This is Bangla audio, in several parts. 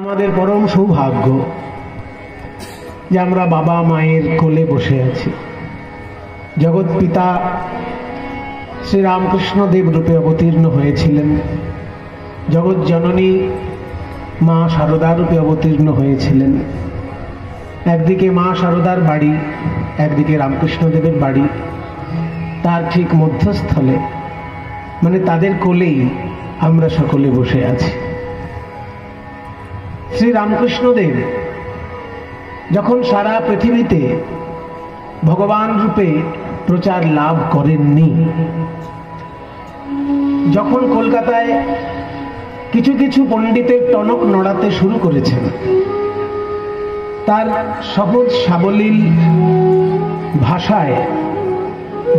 আমাদের পরম সৌভাগ্য যে আমরা বাবা মায়ের কোলে বসে আছি। জগৎ পিতা শ্রী রামকৃষ্ণ দেব রূপে অবতীর্ণ হয়েছিলেন, জগৎ জননী মা শারদা রূপে অবতীর্ণ হয়েছিলেন। একদিকে মা শারদার বাড়ি, একদিকে রামকৃষ্ণ দেবের বাড়ি, তার ঠিক মধ্যস্থলে মানে তাদের কোলেই আমরা সকলে বসে আছি। শ্রী রামকৃষ্ণ দেব যখন সারা পৃথিবীতে ভগবান রূপে প্রচার লাভ করেননি, যখন কলকাতায় কিছু কিছু পণ্ডিতের টনক নড়াতে শুরু করেছেন, তার সহজ সাবলীল ভাষায়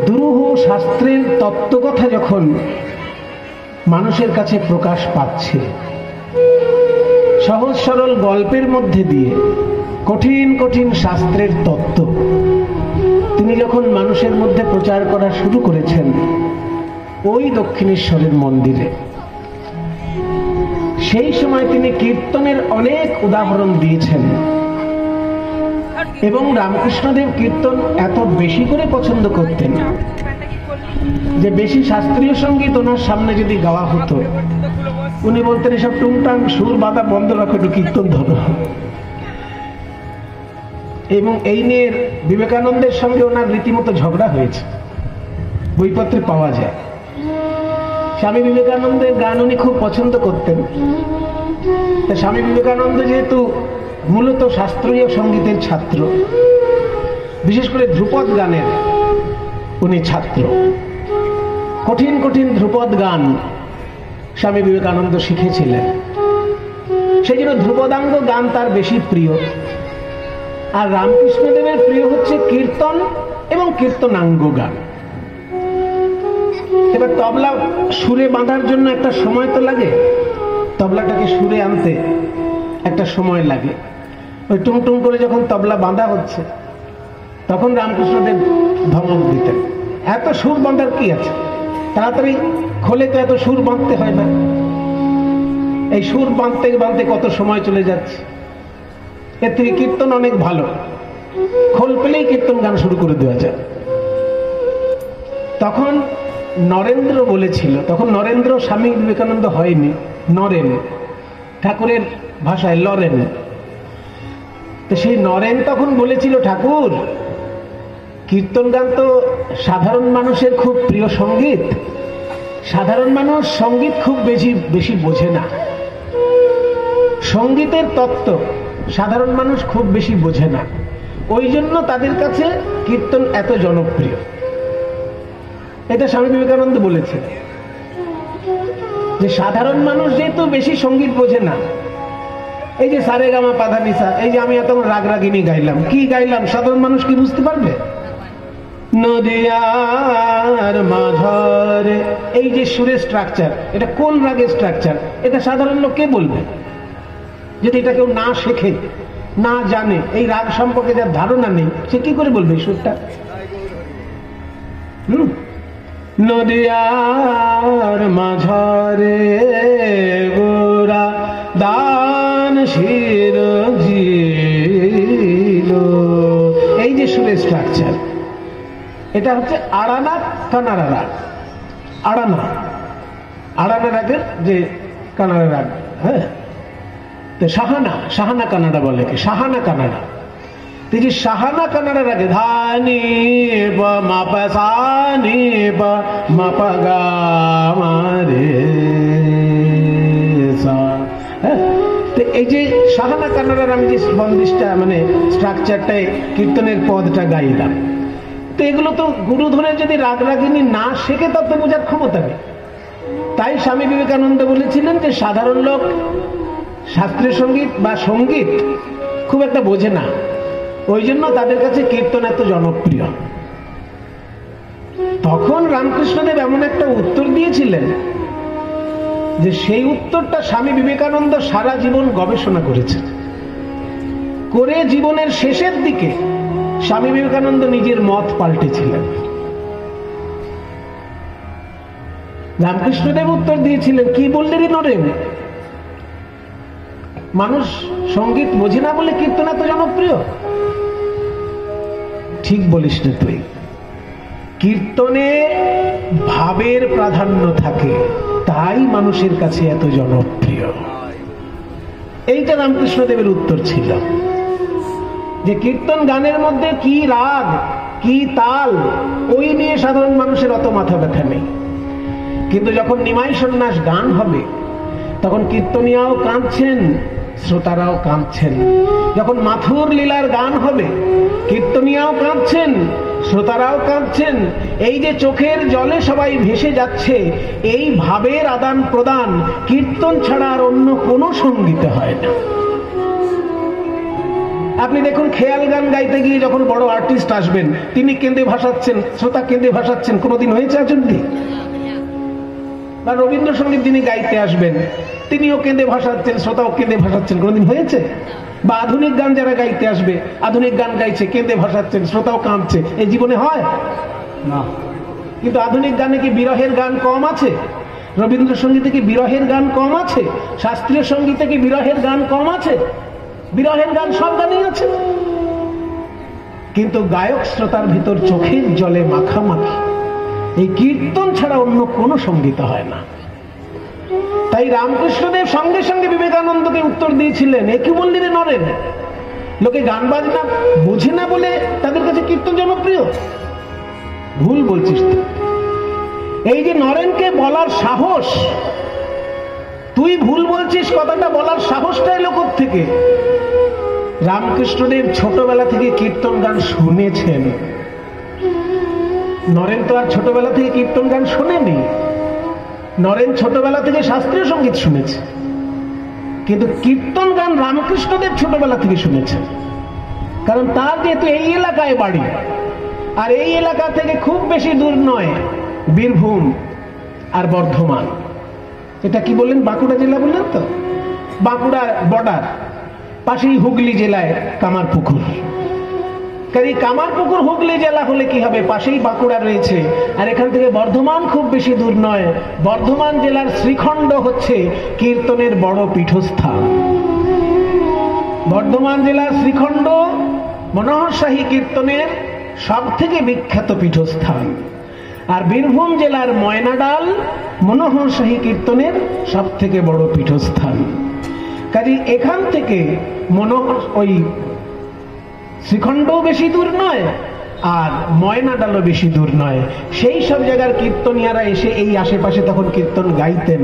দুরূহ শাস্ত্রের তত্ত্বকথা যখন মানুষের কাছে প্রকাশ পাচ্ছে, সহজ সরল গল্পের মধ্যে দিয়ে কঠিন কঠিন শাস্ত্রের তত্ত্ব তিনি যখন মানুষের মধ্যে প্রচার করা শুরু করেছেন ওই দক্ষিণেশ্বরের মন্দিরে, সেই সময় তিনি কীর্তনের অনেক উদাহরণ দিয়েছেন। এবং রামকৃষ্ণদেব কীর্তন এত বেশি করে পছন্দ করতেন যে বেশি শাস্ত্রীয় সঙ্গীত ওনার সামনে যদি গাওয়া হতো, উনি বলতেন এসব টুংটাং সুর বাঁধা বন্ধ রাখো, একটু কীর্তন ধরো। এবং এই নিয়ে বিবেকানন্দের সঙ্গে ওনার রীতিমতো ঝগড়া হয়েছে, বইপত্রে পাওয়া যায়। স্বামী বিবেকানন্দের গান উনি খুব পছন্দ করতেন। স্বামী বিবেকানন্দ যেহেতু মূলত শাস্ত্রীয় সঙ্গীতের ছাত্র, বিশেষ করে ধ্রুপদ গানের উনি ছাত্র, কঠিন কঠিন ধ্রুপদ গান স্বামী বিবেকানন্দ শিখেছিলেন। সেই জন্য ধ্রুপদাঙ্গ গান তার বেশি প্রিয়। আর রামকৃষ্ণদেবের প্রিয় হচ্ছে কীর্তন এবং কীর্তনাঙ্গ গান। এবার তবলা সুরে বাঁধার জন্য একটা সময় তো লাগে, তবলাটাকে সুরে আনতে একটা সময় লাগে। ওই টুংটুং করে যখন তবলা বাঁধা হচ্ছে তখন রামকৃষ্ণদেব ধমক দিতেন, এত সুর বাঁধার কি আছে, তাড়াতাড়ি খোলে তো এত সুর বাঁধতে হয় না, এই সুর বাঁধতে বাঁধতে কত সময় চলে যাচ্ছে। এর থেকে কীর্তন অনেক ভালো, খোল পেলেই কীর্তন গান শুরু করে দেওয়া যায়। তখন নরেন্দ্র বলেছিল, তখন নরেন্দ্র স্বামী বিবেকানন্দ হয়নি, নরেন, ঠাকুরের ভাষায় লরেন। তো সেই নরেন তখন বলেছিল, ঠাকুর কীর্তন গান তো সাধারণ মানুষের খুব প্রিয় সঙ্গীত, সাধারণ মানুষ সঙ্গীত খুব বেশি বেশি বোঝে না, সঙ্গীতের তত্ত্ব সাধারণ মানুষ খুব বেশি বোঝে না, ওই জন্য তাদের কাছে কীর্তন এত জনপ্রিয়। এটা স্বামী বিবেকানন্দ বলেছে যে সাধারণ মানুষ যেহেতু বেশি সঙ্গীত বোঝে না, এই যে সারে গামা পাধা নিসা, এই যে আমি এত রাগ রাগিনী গাইলাম, কি গাইলাম সাধারণ মানুষ কি বুঝতে পারবে? নদিয়ার মাঝরে, এই যে সুরের স্ট্রাকচার, এটা কোন রাগের স্ট্রাকচার, এটা সাধারণ লোক কে বলবে? যদি এটা কেউ না শেখে, না জানে, এই রাগ সম্পর্কে যার ধারণা নেই, সে কি করে বলবে এই সুরটা? নদিয়ার মাঝরে গোরা দান শির জিল, এই যে সুরের স্ট্রাকচার, এটা হচ্ছে আড়ানা কানাড়া রাগ। আড়ানা, আড়ানা রাগের যে কানাড়া রাগ, হ্যাঁ। তো সাহানা, সাহানা কানাডা বলে কি, সাহানা কানাডা। তো যে সাহানা কানাডা রাগে ধানি বা মাপা সানি বা মাপা গা মারে সা, হ্যাঁ। তো এই যে সাহানা কানাডার আমি যে বন্দিশটা মানে স্ট্রাকচারটাই কীর্তনের পদটা গাইলাম, তো এগুলো তো গুরু ধরে যদি রাগ রাগিনী না শেখে তত বোঝার ক্ষমতা নেই। তাই স্বামী বিবেকানন্দ বলেছিলেন যে সাধারণ লোক শাস্ত্রীয় সঙ্গীত বা সঙ্গীত খুব একটা বোঝে না, ওই জন্য তাদের কাছে কীর্তন এত জনপ্রিয়। তখন রামকৃষ্ণদেব এমন একটা উত্তর দিয়েছিলেন যে সেই উত্তরটা স্বামী বিবেকানন্দ সারা জীবন গবেষণা করেছেন, করে জীবনের শেষের দিকে স্বামী বিবেকানন্দ নিজের মত পাল্টেছিলেন। রামকৃষ্ণদেব উত্তর দিয়েছিলেন, কি বললে রে নরেন, মানুষ সঙ্গীত বোঝে না বলে কীর্তন এত জনপ্রিয়? ঠিক বলিস না তুই। কীর্তনে ভাবের প্রাধান্য থাকে, তাই মানুষের কাছে এত জনপ্রিয়। এইটা রামকৃষ্ণদেবের উত্তর ছিল যে কীর্তন গানের মধ্যে কি রাগ কি তাল ওই নিয়ে সাধারণ মানুষের অত মাথা ব্যথা নেই, কিন্তু যখন নিমাই সন্ন্যাস গান হবে তখন কীর্তনিয়াও কাঁদছেন, শ্রোতারাও কাঁদছেন। যখন মাথুর লীলার গান হবে কীর্তনিয়াও কাঁদছেন, শ্রোতারাও কাঁদছেন। এই যে চোখের জলে সবাই ভেসে যাচ্ছে, এই ভাবের আদান প্রদান কীর্তন ছাড়া আর অন্য কোনো সঙ্গীতে হয় না। আপনি দেখুন খেয়াল গান গাইতে গিয়ে যখন বড় আর্টিস্ট আসবেন তিনি কেঁদে ভাসাচ্ছেন, শ্রোতা কেঁদে ভাসাচ্ছেন, কোনোদিন হয়েছে আচন্দি? বা রবীন্দ্রসঙ্গীত যিনি গাইতে আসবেন তিনিও কেঁদে ভাসাচ্ছেন, শ্রোতাও কেঁদে ভাসাচ্ছেন, কোনোদিন হয়েছে? বা আধুনিক গান যারা গাইতে আসবে, আধুনিক গান গাইছে, কেঁদে ভাসাচ্ছেন, শ্রোতাও কাঁদছে, এই জীবনে হয় না। কিন্তু আধুনিক গানে কি বিরহের গান কম আছে? রবীন্দ্রসঙ্গীতে কি বিরহের গান কম আছে? শাস্ত্রীয় সঙ্গীতে কি বিরহের গান কম আছে? বিরহের গান সব গানেই আছে, কিন্তু গায়ক শ্রোতার ভিতর চোখের জলে মাখামাখি এই কীর্তন ছাড়া অন্য কোনো সঙ্গীত হয় না। তাই রামকৃষ্ণদেব সঙ্গে সঙ্গে বিবেকানন্দকে উত্তর দিয়েছিলেন, এ কি বললি রে নরেন, লোকে গান বাজনা বোঝে না বলে তাদের কাছে কীর্তন জনপ্রিয়? ভুল বলছিস তুই। এই যে নরেনকে বলার সাহস, তুই ভুল বলছিস, কথাটা বলার সাহসটা এলো কোত্থেকে? রামকৃষ্ণদেব ছোটবেলা থেকে কীর্তন গান শুনেছেন, নরেন তো আর ছোটবেলা থেকে কীর্তন গান শোনেনি। নরেন ছোটবেলা থেকে শাস্ত্রীয় সঙ্গীত শুনেছে, কিন্তু কীর্তন গান রামকৃষ্ণদেব ছোটবেলা থেকে শুনেছেন। কারণ তার যেহেতু এই এলাকায় বাড়ি, আর এই এলাকা থেকে খুব বেশি দূর নয় বীরভূম আর বর্ধমান। এটা কি বললেন, বাঁকুড়া জেলা বললেন তো? বাঁকুড়ার বর্ডার, পাশেই হুগলি জেলায় কামারপুকুর। কারণ কামারপুকুর হুগলি জেলা হলে কি হবে, পাশেই বাঁকুড়া রয়েছে। আর এখান থেকে বর্ধমান খুব বেশি দূর নয়। বর্ধমান জেলার শ্রীখণ্ড হচ্ছে কীর্তনের বড় পীঠস্থান। বর্ধমান জেলার শ্রীখণ্ড মনোহরশাহী কীর্তনের সব থেকে বিখ্যাত পীঠস্থান, আর বীরভূম জেলার ময়নাডাল মনোহরশাহী কীর্তনের সব থেকে বড় পীঠস্থান। কাজে এখান থেকে ওই শ্রীখণ্ডও বেশি দূর নয় আর ময়নাডালও বেশি দূর নয়। সেই সব জায়গার কীর্তনিয়ারা এসে এই আশেপাশে তখন কীর্তন গাইতেন।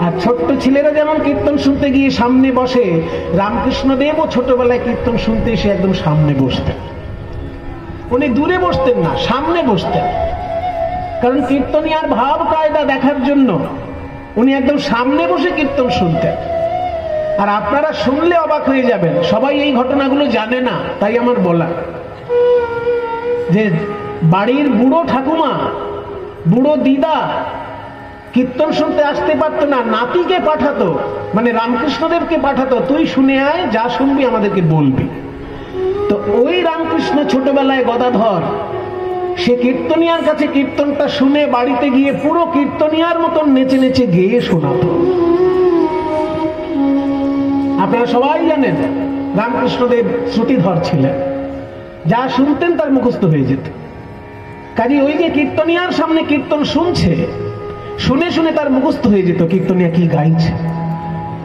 আর ছোট্ট ছেলেরা যেমন কীর্তন শুনতে গিয়ে সামনে বসে, রামকৃষ্ণদেবও ছোটবেলায় কীর্তন শুনতে এসে একদম সামনে বসতেন। উনি দূরে বসতেন না, সামনে বসতেন। কারণ কীর্তনিয়ার ভাব কায়দা দেখার জন্য উনি একদম সামনে বসে কীর্তন শুনতেন। আর আপনারা শুনলে অবাক হয়ে যাবেন, সবাই এই ঘটনাগুলো জানে না, তাই আমার বলা যে বাড়ির বুড়ো ঠাকুমা, বুড়ো দিদা কীর্তন শুনতে আসতে পারতো না, নাতিকে পাঠাতো, মানে রামকৃষ্ণদেবকে পাঠাতো, তুই শুনে আয়, যা শুনবি আমাদেরকে বলবি। তো ওই রামকৃষ্ণ ছোটবেলায় গদাধর সে কীর্তনিয়ার কাছে কীর্তনটা শুনে বাড়িতে গিয়ে পুরো কীর্তনিয়ার মতন নেচে নেচে গেয়ে শোনাতো। আপনারা সবাই জানেন রামকৃষ্ণদেব শ্রুতিধর ছিলেন, যা শুনতেন তার মুখস্থ হয়ে যেত। কাজে ওই যে কীর্তনিয়ার সামনে কীর্তন শুনছে, শুনে শুনে তার মুখস্থ হয়ে যেত কীর্তনিয়া কি গাইছে।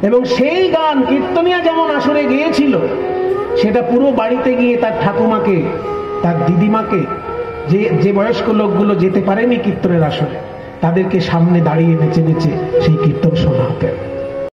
এবং সেই গান কীর্তনিয়া যেমন আসরে গেয়েছিল, সেটা পুরো বাড়িতে গিয়ে তার ঠাকুমাকে, তার দিদিমাকে, যে বয়স্ক লোকগুলো যেতে পারেনি কীর্তনের আসরে, তাদেরকে সামনে দাঁড়িয়ে নেচে নেচে সেই কীর্তন শোনাতেন।